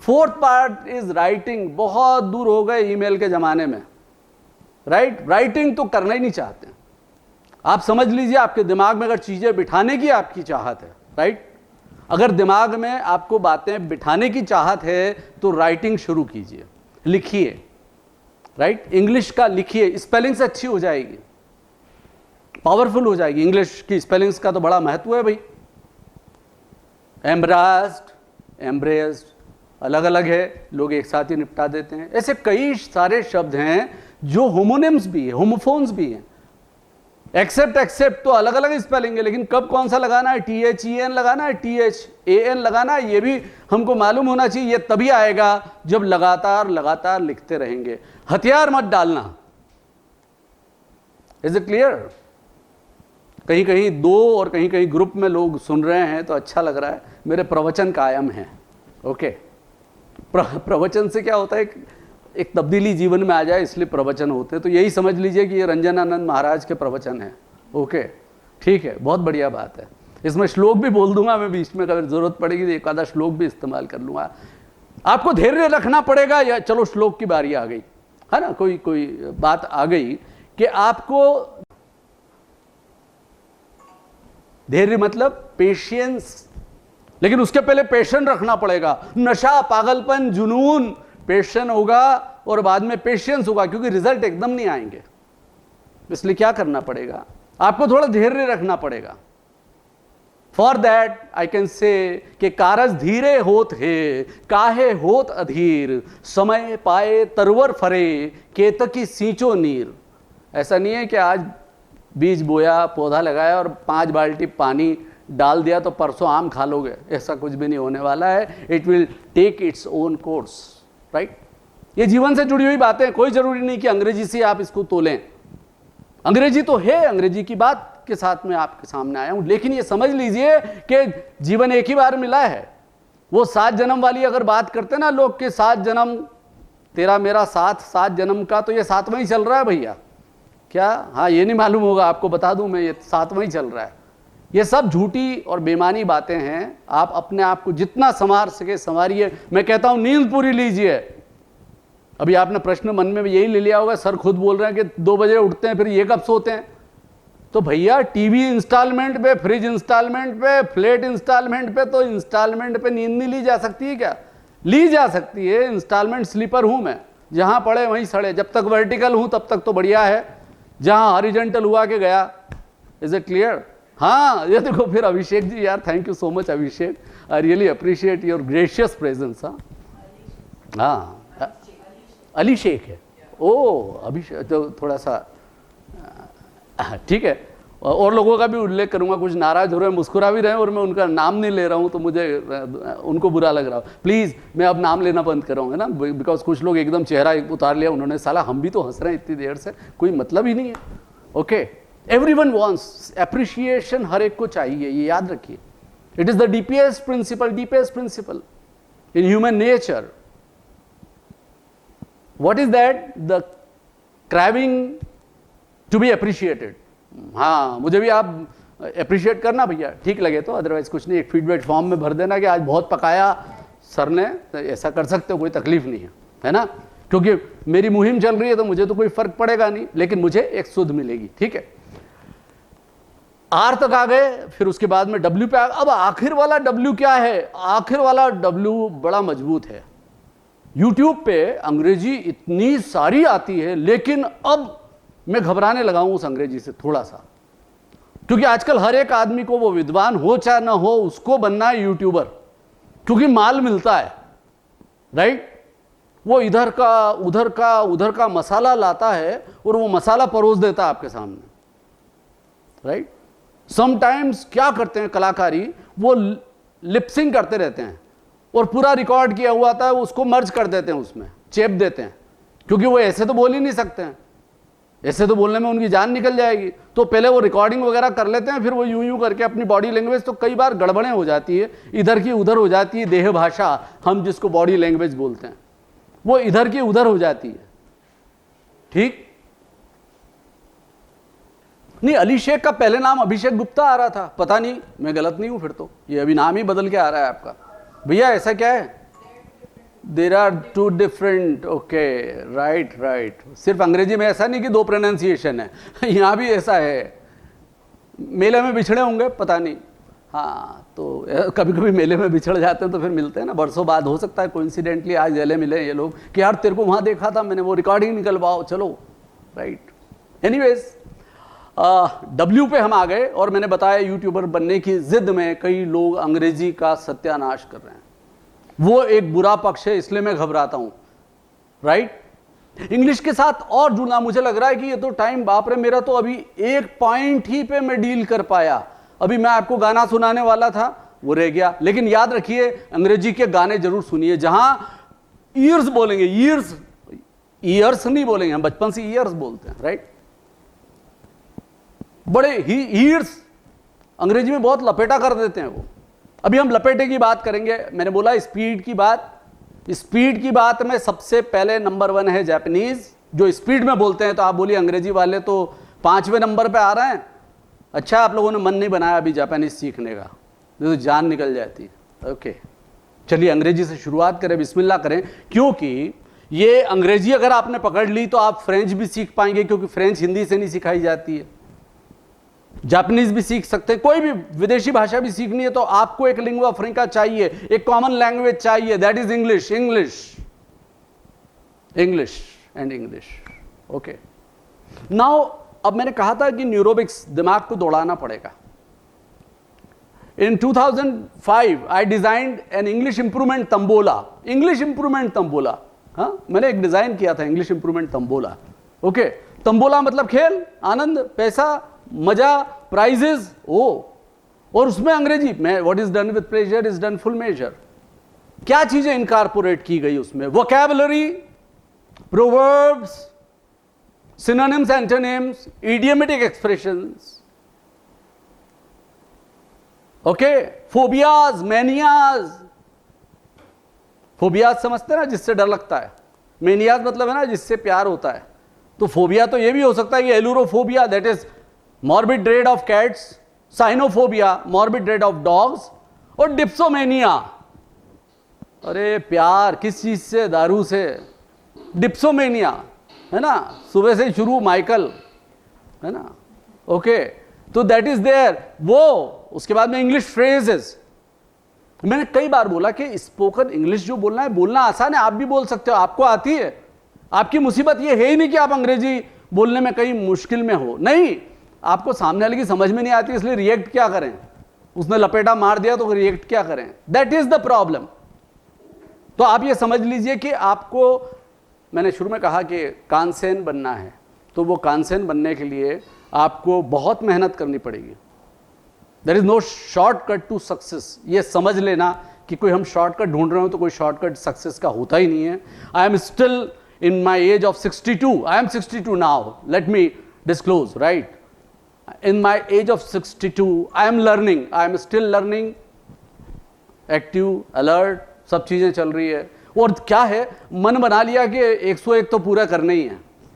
Fourth part is writing. बहुत दूर हो गए ईमेल के जमाने में, राइट? राइटिंग तो करना ही नहीं चाहते। आप समझ लीजिए, आपके दिमाग में अगर चीजें बिठाने की आपकी चाहत है, राइट, अगर दिमाग में आपको बातें बिठाने की चाहत है तो राइटिंग शुरू कीजिए, लिखिए, राइट? इंग्लिश का लिखिए, स्पेलिंग्स अच्छी हो जाएगी, पावरफुल हो जाएगी। इंग्लिश की स्पेलिंग्स का तो बड़ा महत्व है भाई। एम्ब्रास्ड, एम्ब्रेस्ड अलग अलग है, लोग एक साथ ही निपटा देते हैं। ऐसे कई सारे शब्द हैं जो होमोनिम्स भी है, होमोफोन्स भी हैं। एक्सेप्ट, एक्सेप्ट तो अलग अलग स्पेलिंग है, लेकिन कब कौन सा लगाना है, THEN लगाना है, THAN लगाना है, ये भी हमको मालूम होना चाहिए। ये तभी आएगा जब लगातार लगातार लिखते रहेंगे। हथियार मत डालना। Is it clear? कहीं कहीं दो और कहीं कहीं ग्रुप में लोग सुन रहे हैं तो अच्छा लग रहा है। मेरे प्रवचन कायम हैं, ओके? प्रवचन से क्या होता है, एक तब्दीली जीवन में आ जाए, इसलिए प्रवचन होते हैं। तो यही समझ लीजिए कि ये रंजनानंद महाराज के प्रवचन है, ओके? ठीक है, बहुत बढ़िया बात है। इसमें श्लोक भी बोल दूंगा मैं बीच में, अगर जरूरत पड़ेगी तो एक आधा श्लोक भी इस्तेमाल कर लूंगा। आपको धैर्य रखना पड़ेगा। या चलो श्लोक की बारी आ गई है ना, कोई बात आ गई कि आपको धैर्य मतलब पेशेंस, लेकिन उसके पहले पेशेंस रखना पड़ेगा। नशा, पागलपन, जुनून, पेशेंस होगा और बाद में पेशेंस होगा, क्योंकि रिजल्ट एकदम नहीं आएंगे। इसलिए क्या करना पड़ेगा, आपको थोड़ा धैर्य रखना पड़ेगा। For that I can say कि कारज धीरे होत है, काहे होत अधीर, समय पाए तरवर फरे, केतकी सींचो नीर। ऐसा नहीं है कि आज बीज बोया, पौधा लगाया और 5 बाल्टी पानी डाल दिया तो परसों आम खा लोगे। ऐसा कुछ भी नहीं होने वाला है। It will take its own course, right? ये जीवन से जुड़ी हुई बातें, कोई जरूरी नहीं कि अंग्रेजी से आप इसको तोलें। अंग्रेजी तो है, अंग्रेजी की बात के साथ में आपके सामने आया हूं, लेकिन ये समझ लीजिए कि जीवन एक ही बार मिला है। वो 7 जन्म वाली अगर बात करते ना लोग के 7 जन्म तेरा मेरा साथ, 7 जन्म का, तो ये 7वां ही चल रहा है भैया। क्या? हाँ, ये नहीं मालूम होगा आपको, बता दूं मैं, ये 7वां ही चल रहा है। ये सब झूठी और बेमानी बातें हैं। आप अपने आप को जितना संवार सके संवारिए। मैं कहता हूं नींद पूरी लीजिए। अभी आपने प्रश्न मन में यही ले लिया होगा, सर खुद बोल रहे हैं कि 2 बजे उठते हैं, फिर ये कब सोते हैं? तो भैया टीवी इंस्टॉलमेंट पे, फ्रिज इंस्टॉलमेंट पे, फ्लैट इंस्टॉलमेंट पे, तो इंस्टॉलमेंट पे नींद नहीं ली जा सकती है क्या? ली जा सकती है। इंस्टॉलमेंट स्लीपर हूं मैं, जहां पड़े वहीं सड़े। जब तक वर्टिकल हूं तब तक तो बढ़िया है, जहां हॉरिजॉन्टल हुआ के गया। Is it clear? हाँ, ये देखो फिर अभिषेक जी, यार thank you so much Abhishek, I really appreciate your gracious presence. हाँ, अली शेख है। ओ अभिषेक तो थोड़ा सा ठीक है। और लोगों का भी उल्लेख करूंगा, कुछ नाराज हो रहे हैं, मुस्कुरा भी रहे हैं और मैं उनका नाम नहीं ले रहा हूं तो मुझे उनको बुरा लग रहा हो। प्लीज मैं अब नाम लेना बंद करूंगा ना, बिकॉज कुछ लोग एकदम चेहरा उतार लिया उन्होंने, साला हम भी तो हंस रहे हैं इतनी देर से, कोई मतलब ही नहीं है। ओके, एवरीवन वांट्स एप्रिशिएशन, हर एक को चाहिए, ये याद रखिए। It is the deepest principle in human nature. What is that? The craving to be appreciated. हाँ, मुझे भी आप अप्रिशिएट करना भैया, ठीक लगे तो, अदरवाइज कुछ नहीं, एक फीडबैक फॉर्म में भर देना कि आज बहुत पकाया सर ने, तो ऐसा कर सकते हो, कोई तकलीफ नहीं है ना? क्योंकि मेरी मुहिम चल रही है तो मुझे तो कोई फर्क पड़ेगा नहीं, लेकिन मुझे एक सुध मिलेगी, ठीक है? आर तक आ गए, फिर उसके बाद में डब्ल्यू पे आ गए। अब आखिर वाला डब्ल्यू क्या है? आखिर वाला डब्ल्यू बड़ा मजबूत है। यूट्यूब पे अंग्रेजी इतनी सारी आती है, लेकिन अब मैं घबराने लगा हूं उस अंग्रेजी से थोड़ा सा, क्योंकि आजकल हर एक आदमी को, वो विद्वान हो चाहे ना हो, उसको बनना है यूट्यूबर, क्योंकि माल मिलता है, राइट? वो इधर का उधर का मसाला लाता है और वो मसाला परोस देता है आपके सामने, राइट? समटाइम्स क्या करते हैं कलाकारी, वो लिपसिंग करते रहते हैं और पूरा रिकॉर्ड किया हुआ था उसको मर्ज कर देते हैं, उसमें चेप देते हैं, क्योंकि वो ऐसे तो बोल ही नहीं सकते हैं, ऐसे तो बोलने में उनकी जान निकल जाएगी। तो पहले वो रिकॉर्डिंग वगैरह कर लेते हैं, फिर वो यूं करके अपनी बॉडी लैंग्वेज, तो कई बार गड़बड़ें हो जाती है, इधर की उधर हो जाती है। देह भाषा हम जिसको बॉडी लैंग्वेज बोलते हैं, वो इधर की उधर हो जाती है, ठीक? नहीं, अली शेख का पहले नाम अभिषेक गुप्ता आ रहा था, पता नहीं मैं गलत नहीं हूं फिर तो, ये अभी नाम ही बदल के आ रहा है आपका। भैया ऐसा क्या है? There are two different, okay, right right. सिर्फ अंग्रेजी में ऐसा नहीं कि दो प्रोनाउंसिएशन है, यहाँ भी ऐसा है। मेले में बिछड़े होंगे, पता नहीं, हाँ, तो कभी कभी मेले में बिछड़ जाते हैं तो फिर मिलते हैं ना, बरसों बाद हो सकता है कोइंसिडेंटली आज गले मिले ये लोग कि यार तेरे को वहाँ देखा था मैंने, वो रिकॉर्डिंग निकलवाओ, चलो, राइट। एनीवेज, डब्ल्यू पे हम आ गए और मैंने बताया यूट्यूबर बनने की जिद में कई लोग अंग्रेजी का सत्यानाश कर रहे हैं। वो एक बुरा पक्ष है, इसलिए मैं घबराता हूं, राइट। इंग्लिश के साथ और जुड़ना, मुझे लग रहा है कि ये तो टाइम, बाप रे, मेरा तो अभी एक पॉइंट ही पे मैं डील कर पाया। अभी मैं आपको गाना सुनाने वाला था, वो रह गया। लेकिन याद रखिए, अंग्रेजी के गाने जरूर सुनिए जहां ईयर्स बोलेंगे, ईयर्स नहीं बोलेंगे, हम बचपन से ईयर्स बोलते हैं, राइट। बड़े ही ईयर्स अंग्रेजी में बहुत लपेटा कर देते हैं वो। अभी हम लपेटे की बात करेंगे। मैंने बोला स्पीड की बात, स्पीड की बात में सबसे पहले नंबर 1 है जापानीज, जो स्पीड में बोलते हैं। तो आप बोलिए अंग्रेजी वाले तो 5वें नंबर पे आ रहे हैं। अच्छा, आप लोगों ने मन नहीं बनाया अभी जापानीज सीखने का, तो जान निकल जाती है। ओके, चलिए अंग्रेजी से शुरुआत करें, बिस्मिल्लाह करें, क्योंकि ये अंग्रेजी अगर आपने पकड़ ली तो आप फ्रेंच भी सीख पाएंगे, क्योंकि फ्रेंच हिंदी से नहीं सिखाई जाती है। जापानीज भी सीख सकते हैं, कोई भी विदेशी भाषा भी सीखनी है तो आपको एक लिंग्वा फ्रैंका चाहिए, एक कॉमन लैंग्वेज चाहिए, that is English. English and English, okay. Now, अब मैंने कहा था कि न्यूरोबिक्स, दिमाग को दौड़ाना पड़ेगा। In 2005 I designed an English improvement tambola. English improvement tambola, हाँ, मैंने एक डिजाइन किया था English improvement tambola. Okay, tambola मतलब खेल, आनंद, पैसा, मजा, प्राइजेस, और उसमें अंग्रेजी में what is done with pleasure is done full measure. क्या चीजें इनकॉर्पोरेट की गई उसमें? Vocabulary, proverbs, synonyms, antonyms, idiomatic expressions, okay, phobias, manias. Phobias समझते हैं ना, जिससे डर लगता है। मैनियाज मतलब है ना जिससे प्यार होता है। तो फोबिया तो ये भी हो सकता है कि ailurophobia, that is morbid dread of cats, cynophobia, morbid dread of dogs, और डिप्सोमेनिया, अरे प्यार किस चीज से? दारू से। डिप्सोमेनिया है ना, सुबह से शुरू, माइकल, है ना, ओके। तो दैट इज देयर। वो उसके बाद में इंग्लिश फ्रेजेस। मैंने कई बार बोला कि स्पोकन इंग्लिश जो बोलना है, बोलना आसान है, आप भी बोल सकते हो, आपको आती है। आपकी मुसीबत ये है ही नहीं कि आप अंग्रेजी बोलने में कहीं मुश्किल में हो, नहीं, आपको सामने वाले की समझ में नहीं आती, इसलिए रिएक्ट क्या करें? उसने लपेटा मार दिया तो रिएक्ट क्या करें? That is the problem. तो आप ये समझ लीजिए कि आपको, मैंने शुरू में कहा कि कांसेन बनना है, तो वो कांसेन बनने के लिए आपको बहुत मेहनत करनी पड़ेगी। There is no shortcut to success. ये समझ लेना कि कोई हम शॉर्टकट ढूंढ रहे हो तो कोई शॉर्टकट सक्सेस का होता ही नहीं है। I am still in my age of 62, I am 62 now, let me disclose, right. In my age of 62, I am learning. I am still learning. Active, alert, सब चीजें चल रही है। और क्या है, मन बना लिया कि 101 तो पूरा करना ही है।